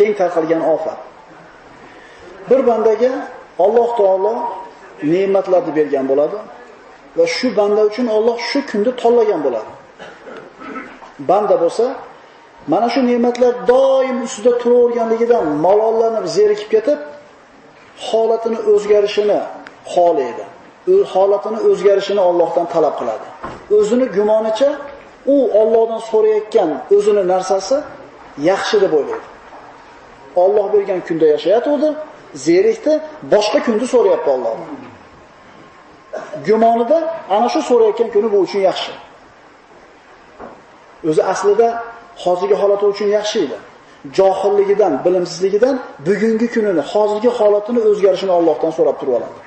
keng tarqalgan ofat. Bir bandaga Alloh taolo ne'matlarni bergan bo'ladi va shu banda uchun Alloh shu kunni tanlagan bo'ladi. Banda bo'lsa, mana shu ne'matlar doim ustida turaverganligidan malollanib, zerikib ketib, holatini o'zgarishini xohlaydi. Holatini o'zgarishini Allohdan talab qiladi. O'zini gumonicha u Allohdan so'rayotgan o'zini narsasi yaxshi deb o'ylaydi. Alloh bergan kunda yashayotdi, zerikdi, boshqa kunda so'rayapti Allohdan. Gumonida ana shu so'rayotgan kuni bu uchun yaxshi. O'zi aslida hozirgi holati uchun yaxshi edi. Johilligidan, bilimsizligidan bugungi kunini, hozirgi holatini o'zgarishini Allohdan so'rab turib oladi.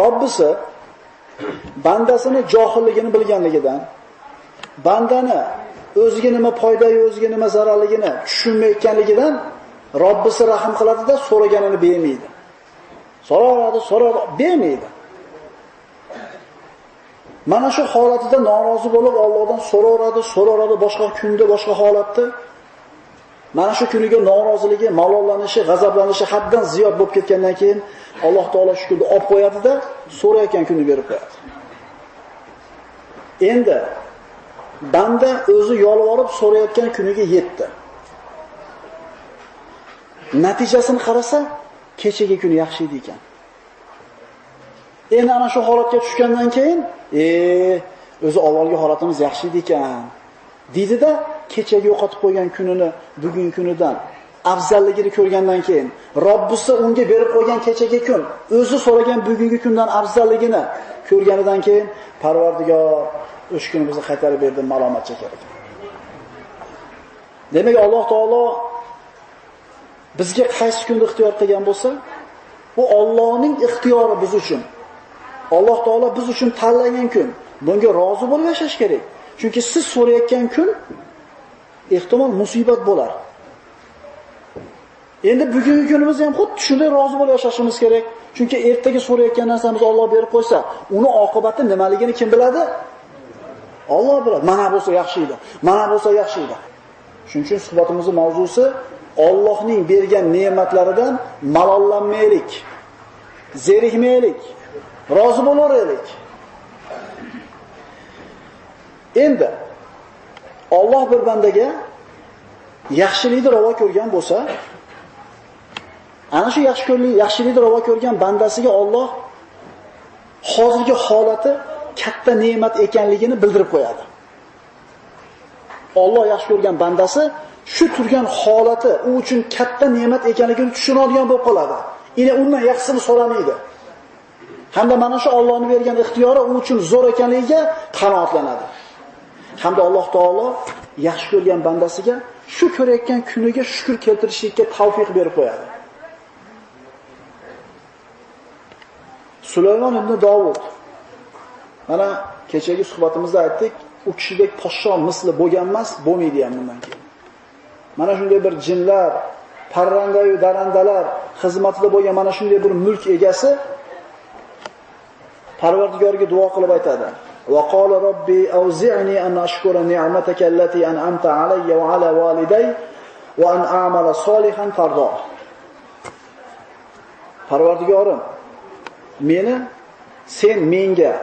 Robbisi bandasini johilligini bilganligidan, bandani o'ziga nima foydali, o'ziga nima zararligini tushunmayotganligidan Robbisi rahim qiladi-da, so'raganini bermaydi. So'radi, bermaydi. Mana shu holatida norozi bo'lib Allohdan so'raveradi, boshqa kunda, boshqa holatda. Mana shu kuniga noroziligi, malollanishi, g'azablanishi haddan ziyod bo'lib ketgandan keyin Alloh taolo shu kunni olib qo'yadi-da, so'rayotgan kunni berib qo'yadi. Endi banda o'zi yolvorib so'rayotgan kuniga yetdi. Natijasini qarasa, kechagi kun yaxshi edi ekan. Endi ana shu holatga tushgandan keyin, o'zi avvalgi holatimiz yaxshi edi ekan, deydi-da, kechagi yo'qotib qo'ygan kunini bugungi kunidan afzalligini ko'rgandan keyin, Robbisi unga berib qo'ygan kechagi kun, o'zi so'ragan bugungi kundan afzalligini ko'rganidan keyin, Parvardigor o'sha kunimizni qaytarib berdi, malomat chekar ekan. Demak, Alloh taolo bizga qaysi kunni ixtiyor qilgan bo'lsa, bu Allohning ixtiyori biz uchun. Alloh taolo biz uchun tanlagan kun. Bunga rozi bo'lib yashash kerak. Chunki siz so'rayotgan kun ehtimol musibat bo'lar. Endi bugungi kunimiz ham xuddi shunday rozi bo'lib yashashimiz kerak. Chunki ertaga so'rayotgan narsamizni Alloh berib qo'ysa, uni oqibati nimaligini kim biladi? Alloh biladi. Mana bo'lsa yaxshi edi. Mana bo'lsa yaxshi edi. Shuning uchun suhbatimizning mavzusi Allohning bergan ne'matlaridan malollanmaylik. Zerikmaylik. Rozi bo'laveraylik. Endi Alloh bir bandaga yaxshilikni ravo ko'rgan bo'lsa, ana shu yaxshilikni ravo ko'rgan bandasiga Alloh hozirgi holati katta ne'mat ekanligini bildirib qo'yadi. Alloh yaxshi ko'rgan bandasi shu turgan holati u uchun katta ne'mat ekanligini tushunadigan bo'lib qoladi. Yana undan yaxshisini so'ramaydi. Hamda mana shu Allohning bergan ixtiyori u uchun zo'r ekanligiga qanoatlanadi. Hamda Alloh taolo yaxshi ko'rgan bandasiga shu ko'rayotgan kuniga shukr keltirishlikka tavfiq berib qo'yadi. Sulaymon ibn Davud. Mana kechagi suhbatimizda aytdik, u kishidek podsho misli bo'lgan emas, bo'lmaydi ham bundan keyin. Mana shunday bir jinlar, parrandayu darandalar xizmatida bo'lgan mana shunday bir mulk egasi Parvardigorga duo qilib aytadi. Va qala robbi awzi'ni an ashkura ni'mataka allati an'amta alayya va ala waliday va an a'mala solihan tardo. Parvardigorim, sen menga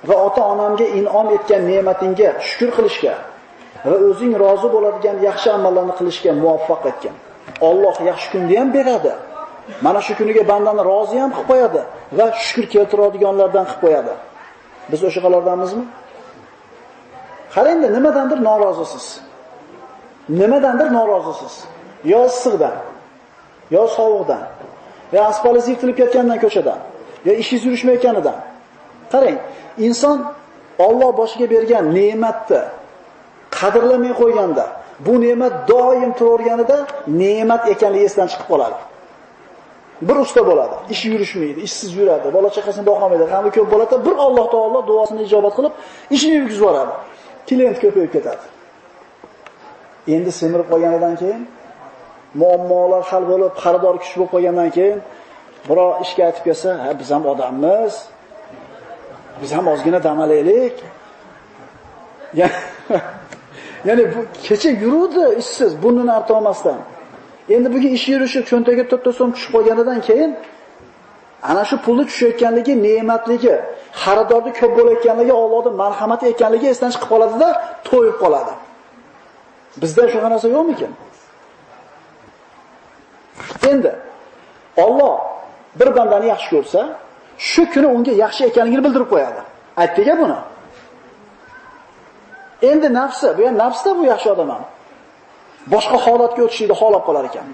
va ota-onamga in'om etgan ne'matingga shukr qilishga va o'zing rozi bo'ladigan yaxshi amallarni qilishga muvaffaq etgan. Alloh yaxshi kunni ham beradi. Mana shu kuniga bandani rozi ham qilib qo'yadi va shukr keltiradiganlardan qilib qo'yadi. Biz o'shalardanmizmi? Qarangda, nimadandir norozisiz. Nimadandir norozisiz. Yo issiqdan, yo sovuqdan, yo asfalt yirtilib ketgandan ko'chadan, yo ishingiz yurishmayotganidan. Qarang, inson Alloh boshiga bergan ne'matni qadrlamay qo'yganda, bu ne'mat doim turaverganida ne'mat ekanligi esdan chiqib qoladi. Bir usta bo'ladi, ishi yurishmaydi, ishsiz yuradi, bola chaqasini boqolmaydi, g'ami ko'p bo'ladi, bir Alloh taolo duosini ijobat qilib, ishini yurgizib yuboradi. Klient ko'payib ketadi. Endi semirib qolganidan keyin, muammolar hal bo'lib, xaridor kuch bo'lib qolgandan keyin, biror ishga aytib kelsa, "Ha, biz ham odammiz. Biz ham ozgina dam olaylik." Ya'ni bu kecha yuruvdi ishsiz, burnini arta olmasdan. Endi bugun ish yurishi, cho'ntagiga 4 ta so'm tushib qolganidan keyin ana shu pulni tushayotganligi, ne'matligi, xaridorning ko'p bo'layotganligi, Allohning marhamati ekanligi esdan chiqib qoladi-da, to'yib qoladi. Bizda shunaqa narsa yo'qmikin? Endi Alloh bir bandani yaxshi ko'rsa, shu kuni unga yaxshi ekanligini bildirib qo'yadi. Aytdik-a buni. Endi nafsi, bu ham nafsda bu yaxshi odam ham. Boshqa holatga o'tishni xohlab qolar ekan.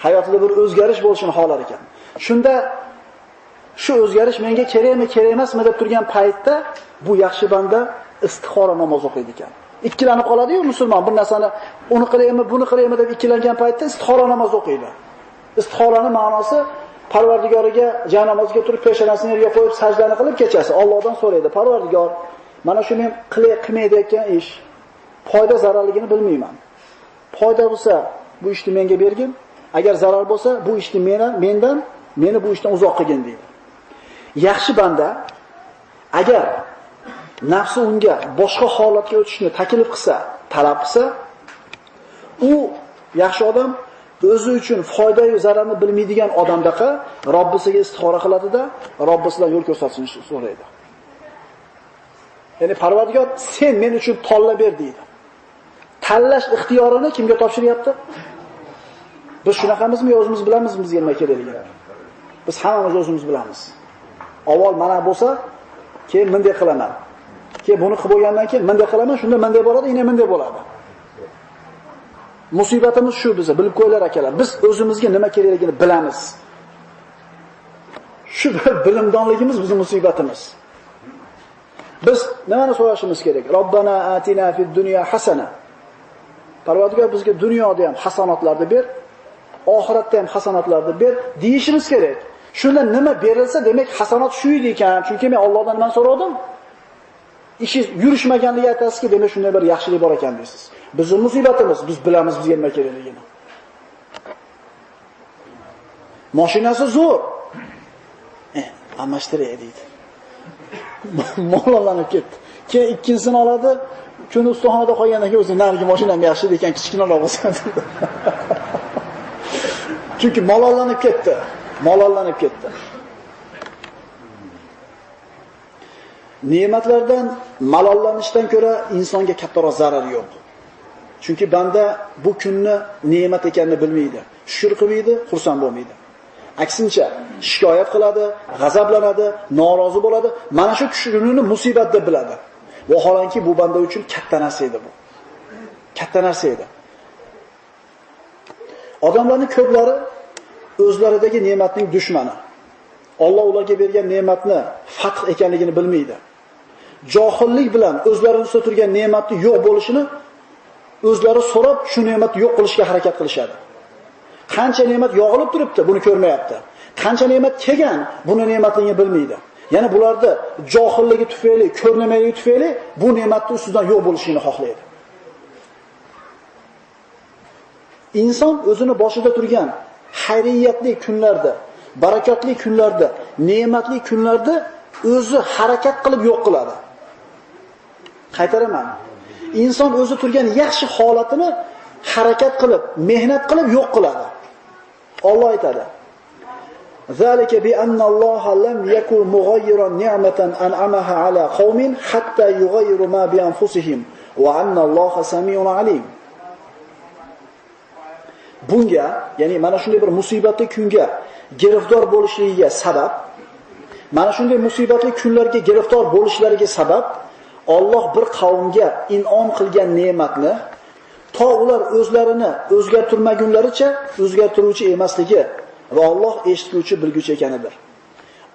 Hayotida bir o'zgarish bo'lishini xohlar ekan. Shunda shu o'zgarish menga kerakmi, kerak emasmi deb turgan paytda bu yaxshi banda istixora namoz o'qiydi ekan. Ikkilanib qoladi-yu musulmon, bir narsani uni qilaymi, buni qilaymi deb ikkilangan paytda istixora namoz o'qiydi. Istixoraning ma'nosi Parvardigoriga jamoat namoziga turib peshonasini yerga qo'yib sajdani qilib kechasi Allohdan so'raydi. Parvardigor, mana shu men qilmayotgan ish foyda zararligini bilmayman. Foyda bo'lsa bu ishni menga bergin, agar zarar bo'lsa bu ishni meni bu ishdan uzoq qilgin deydi. Yaxshi banda agar nafsi unga boshqa holatga o'tishni taklif qilsa, talab qilsa, u yaxshi odam o'zi uchun foyda va zararni bilmaydigan odamdaqa Robbisiga istixora qiladi-da, Robbisidan yo'l ko'rsatishni so'raydi. Ya'ni Parvardigor, sen men uchun tanlab ber deydi. Tanlash ixtiyorini kimga topshiryapti? Biz shunaqamizmi, o'zimiz bilamizmi bizga nima kerakligini? Biz hammamiz o'zimiz bilamiz. Avval mana bo'lsa, keyin bunday qilaman. Keyin buni qilib bo'lgandan keyin bunday qilaman, shunda bunday bo'ladi, yana bunday bo'ladi. Musibatimiz shu bizga, bilib qo'ylar akalar. Biz o'zimizga nima kerakligini bilamiz. Shu bilimdonligimiz bizning musibatimiz. Biz nimani so'rashimiz kerak? Robbana atina fid dunya hasana. Parvardigor bizga dunyoda ham hasanatlarni ber, oxiratda ham hasanatlarni ber deyishimiz kerak. Shunda nima berilsa, demak hasanat shu edi ekan. Chunki men Allohdan nima so'radim? Ishi yurishmaganligi aytasizki, demak shunday bir yaxshilik bor ekan deysiz. Bizning musibatimiz, biz bilamiz bizga nima kerakligini. Mashinasi zo'r. Almashtiray deydi. Mollanib ketdi. Keyin ikkinchisini oladi, kuni ustaxonada qolgandan keyin o'zi narigi mashinam yaxshi ekan, kichkinaroq bo'lsa dedi. Chunki mollanib ketdi. Ne'matlardan malollanishdan ko'ra insonga kattaroq zarar yo'q. Chunki banda bu kunni ne'mat ekanini bilmaydi. Shukr qilmaydi, xursand bo'lmaydi. Aksincha, shikoyat qiladi, g'azablanadi, norozi bo'ladi. Mana shu kunini musibat deb biladi. Vaholanki bu banda uchun katta narsa edi bu. Katta narsa edi. Odamlarning ko'plari o'zlaridagi ne'matning dushmani. Alloh ularga bergan ne'matni fath ekanligini bilmaydi. Johillik bilan o'zlarini turgan ne'matni yo'q bo'lishini o'zlari so'rab, shu ne'matni yo'q qilishga harakat qilishadi. Qancha ne'mat yog'ilib turibdi, buni ko'rmayapti. Qancha ne'mat kelgan, buni ne'matligini bilmaydi. Ya'ni bularda johilligi tufayli, ko'rnamaligi tufayli bu ne'matning ustidan yo'q bo'lishini xohlaydi. Inson o'zini boshida turgan xayriyatli kunlarda, barakatli kunlarda, ne'matli kunlarda o'zi harakat qilib yo'q qiladi. Qaytaraman. Inson o'zi turgan yaxshi holatini harakat qilib, mehnat qilib yo'q qiladi. Alloh aytadi: "Zalika bi anna Alloh lam yakun mughayyiran ni'matan an'amaha ala qaumin hatta yughayyiru ma bi anfusihim wa anna Alloha samiun alim." Bunga, ya'ni mana shunday bir musibatli kunga giriftor bo'lishligiga sabab, mana shunday musibatli kunlarga giriftor bo'lishlariga sabab Alloh bir qavmga in'om qilgan ne'matni to ular o'zlarini o'zgartirmagunlaricha o'zgartiruvchi emasligi va Alloh eshituvchi, bilguvchi ekanidir.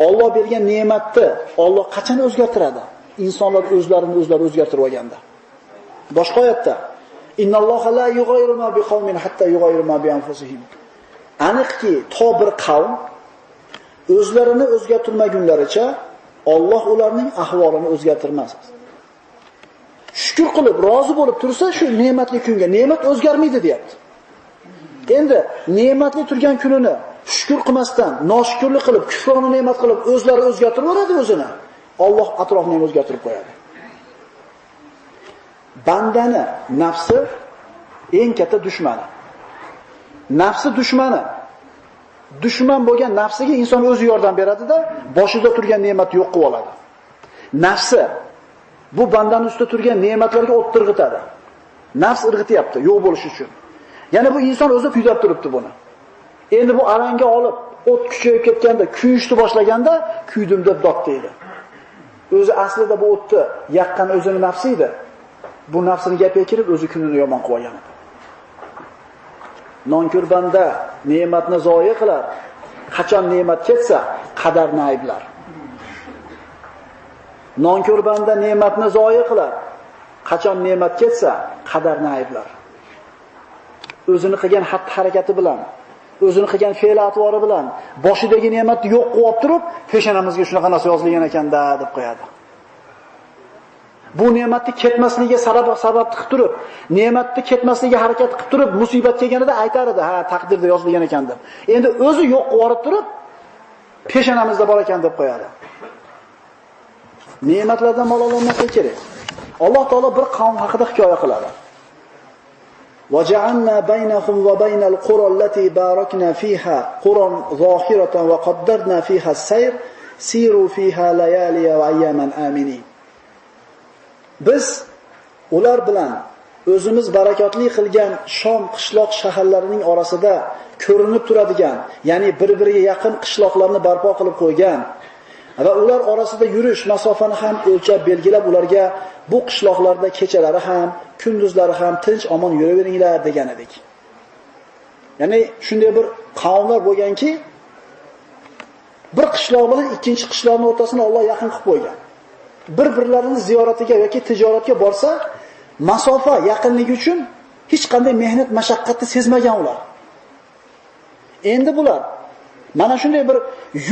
Alloh bergan ne'matni Alloh qachon o'zgartiradi? Insonlar o'zlarini o'zlari o'zgartirib olganda. Boshqa oyatda Innalloha la yughayyiru ma biqawmin hatta yughayyiru ma bi anfusihim. Aniqki, to bir qavm o'zlarini o'zgartirmagunlaricha Alloh ularning ahvolini o'zgartirmas. Shukr qilib, rozi bo'lib tursa, shu ne'matli kunga ne'mat o'zgarmaydi, deyapti. Endi ne'matli turgan kunini shukr qilmasdan, noshukrlik qilib, kufrona ne'mat qilib o'zlari o'zgartirib yoradi o'zini. Alloh atrofini o'zgartirib qo'yadi. bandani nafsi eng katta dushmani. Nafsi dushmani. Dushman bo'lgan nafsiga inson o'zi yordam beradi-da, boshida turgan ne'matni yo'q qilib oladi. Nafsi bu bandaning ustida turgan ne'matlarga o't tirg'itadi. Nafs irg'ityapti yo'q bo'lish uchun. Ya'ni bu inson o'zi kuydab turibdi buni. Endi bu alanga olib, o't kuchayib ketganda, kuyishni boshlaganda kuydim deb dod deydi. O'zi aslida bu o'tni yaqqan o'zini nafsi edi. Bu nafsini gapiga kirib o'zi kunini yomon qilib olgan edi. Nonko'r banda ne'matni zoya qilar. Qachon ne'mat ketsa, qadarni ayblar. Nonko'r banda ne'matni zoya qilar. Qachon ne'mat ketsa, qadarni ayblar. O'zini qilgan xatti-harakati bilan, o'zini qilgan fe'l-atvori bilan boshidagi ne'matni yo'q qilib turib, peshonamizga shunaqa narsa yozilgan ekan-da deb qo'yadi. Bu ne'matni ketmasligiga sabab qilib turib, ne'matni ketmasligiga harakat qilib turib, musibat kelganida aytar edi, ha, taqdirda yozilgan ekan deb. Endi o'zi yo'q qilib turib, peshonamizda bor ekan deb qo'yadi. Ne'matlardan mol olmaslik kerak. Alloh taolo bir qavm haqida hikoya qiladi. وَجَعَلْنَا بَيْنَهُمْ وَبَيْنَ الْقُرَى الَّتِي بَارَكْنَا فِيهَا قُرًى ظَاهِرَةً وَقَدَّرْنَا فِيهَا السَّيْرَ سِيرُوا فِيهَا لَيَالِيَ وَأَيَّامًا آمِنِينَ. Biz ular bilan o'zimiz barakotli qilgan Shom qishloq shaharlarining orasida ko'rinib turadigan, ya'ni bir-biriga yaqin qishloqlarni barpo qilib qo'ygan va ular orasida yurish masofani ham o'lchab belgilab ularga bu qishloqlarda kechalari ham, kunduzlari ham tinch omon yuraveringlar degan edik. Ya'ni shunday bir qavmlar bo'lganki, bir qishloq bilan ikkinchi qishloqning o'rtasini Alloh yaqin qilib qo'ygan. Bir-birlarini ziyoratiga yoki tijoratga borsa, masofa yaqinligi uchun hech qanday mehnat, mashaqqatni sezmagan ular. Endi bular mana shunday bir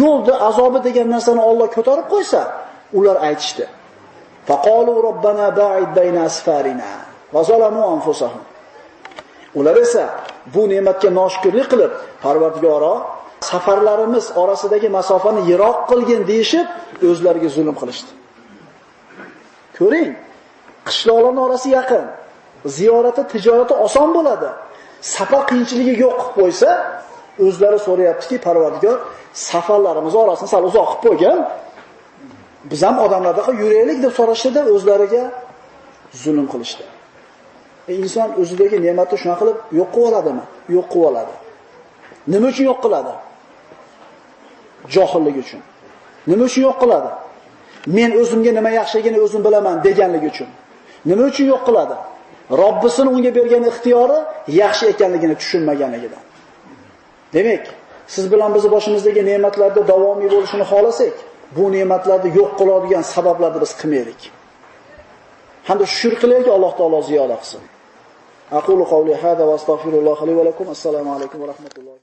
yo'lda azobi degan narsani Alloh ko'tarib qo'ysa, ular aytishdi. Faqalu robbana ba'id bayna asfarina va zalamu anfusahum. Ular esa bu ne'matga noshukrlik qilib, Parvardigoro, safarlarimiz orasidagi masofani yiroq qilgin deyishib, o'zlariga zulm qilishdi. Ko'ring, qishloqlarning orasi yaqin, ziyorati, tijorati oson bo'ladi. Safar qiyinchiligi yo'q qilib qo'ysa, o'zlari so'rayaptiki, Parvardigor, safarlarimiz orasini sal uzoq qilib qo'ygan. Biz ham odamlarga yuraylik deb so'rashdi-da, o'zlariga zulm qilishdi. Inson o'zidagi ne'matni shuna qilib yo'q qilib oladimi? Yo'q qilib oladi. Nima uchun yo'q qiladi? Johillik uchun. Nima uchun yo'q qiladi? Men o'zimga nima yaxshiligini o'zim bilaman deganligi uchun. Nima uchun yo'q qiladi? Robbisini unga bergan ixtiyori yaxshi ekanligini tushunmaganligidan. Demak, siz bilan biz boshimizdagi ne'matlarda davomiy bo'lishini xohlasak, bu ne'matlarni yo'q qiladigan sabablarni biz qilmaylik. Hamda shukr qilaylik, Alloh taolo ziyoda qilsin. Aqulu qawli hada va astagfirulloh li va lakum. Assalomu alaykum va rahmatulloh.